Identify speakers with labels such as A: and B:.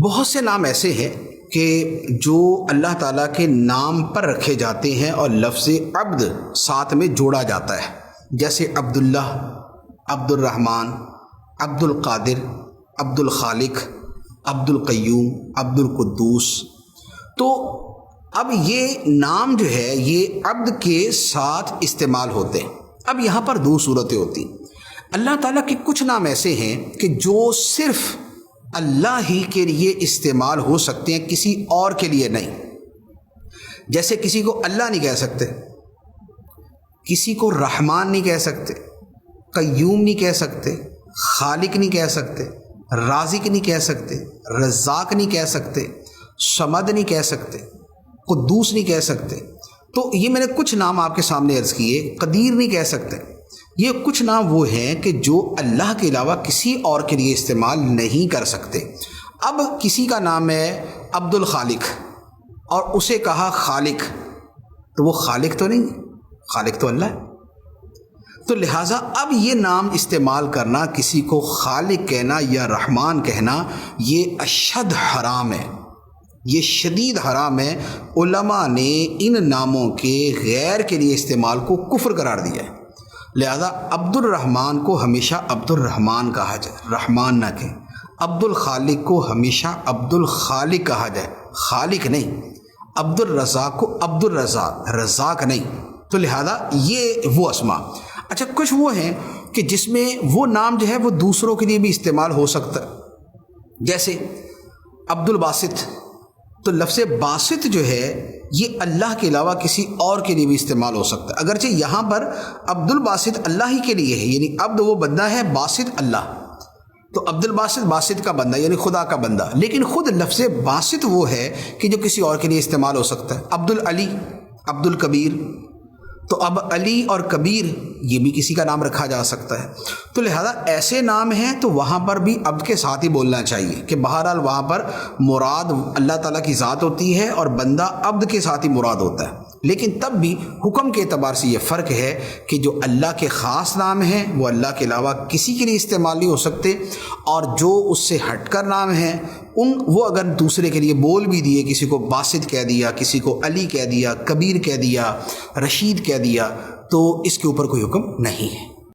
A: بہت سے نام ایسے ہیں کہ جو اللہ تعالیٰ کے نام پر رکھے جاتے ہیں اور لفظ عبد ساتھ میں جوڑا جاتا ہے، جیسے عبداللہ، عبد الرحمن، عبد القادر، عبد الخالق، عبد القیوم، عبد القدوس۔ تو اب یہ نام جو ہے یہ عبد کے ساتھ استعمال ہوتے ہیں۔ اب یہاں پر دو صورتیں ہوتی ہیں۔ اللہ تعالیٰ کے کچھ نام ایسے ہیں کہ جو صرف اللہ ہی کے لیے استعمال ہو سکتے ہیں، کسی اور کے لیے نہیں۔ جیسے کسی کو اللہ نہیں کہہ سکتے، کسی کو رحمان نہیں کہہ سکتے، قیوم نہیں کہہ سکتے، خالق نہیں کہہ سکتے، رازق نہیں کہہ سکتے، رزاق نہیں کہہ سکتے، صمد نہیں کہہ سکتے، قدوس نہیں کہہ سکتے۔ تو یہ میں نے کچھ نام آپ کے سامنے عرض کیے۔ قدیر نہیں کہہ سکتے۔ یہ کچھ نام وہ ہیں کہ جو اللہ کے علاوہ کسی اور کے لیے استعمال نہیں کر سکتے۔ اب کسی کا نام ہے عبد الخالق اور اسے کہا خالق، تو وہ خالق تو نہیں، خالق تو اللہ ہے۔ تو لہٰذا اب یہ نام استعمال کرنا، کسی کو خالق کہنا یا رحمان کہنا، یہ اشد حرام ہے، یہ شدید حرام ہے۔ علماء نے ان ناموں کے غیر کے لیے استعمال کو کفر قرار دیا ہے۔ لہذا عبد الرحمن کو ہمیشہ عبد الرحمن کہا جائے، رحمان نہ کہیں۔ عبد الخالق کو ہمیشہ عبد الخالق کہا جائے، خالق نہیں۔ عبد الرزاق کو عبد الرزاق، رزاق نہیں۔ تو لہذا یہ وہ اسماء۔ اچھا، کچھ وہ ہیں کہ جس میں وہ نام جو ہے وہ دوسروں کے لیے بھی استعمال ہو سکتا ہے، جیسے عبد الباسط۔ تو لفظ باسط جو ہے یہ اللہ کے علاوہ کسی اور کے لیے بھی استعمال ہو سکتا ہے، اگرچہ یہاں پر عبد الباسط اللہ ہی کے لیے ہے، یعنی عبد وہ بندہ ہے، باسط اللہ۔ تو عبد الباسط باسط کا بندہ یعنی خدا کا بندہ، لیکن خود لفظ باسط وہ ہے کہ جو کسی اور کے لیے استعمال ہو سکتا ہے۔ عبد العلی، عبد الکبیر۔ تو اب علی اور کبیر یہ بھی کسی کا نام رکھا جا سکتا ہے۔ تو لہذا ایسے نام ہیں تو وہاں پر بھی عبد کے ساتھ ہی بولنا چاہیے کہ بہرحال وہاں پر مراد اللہ تعالیٰ کی ذات ہوتی ہے اور بندہ عبد کے ساتھ ہی مراد ہوتا ہے۔ لیکن تب بھی حکم کے اعتبار سے یہ فرق ہے کہ جو اللہ کے خاص نام ہیں وہ اللہ کے علاوہ کسی کے لیے استعمال نہیں ہو سکتے، اور جو اس سے ہٹ کر نام ہیں وہ اگر دوسرے کے لیے بول بھی دیے، کسی کو باسط کہہ دیا، کسی کو علی کہہ دیا، کبیر کہہ دیا، رشید کہہ دیا، تو اس کے اوپر کوئی حکم نہیں ہے۔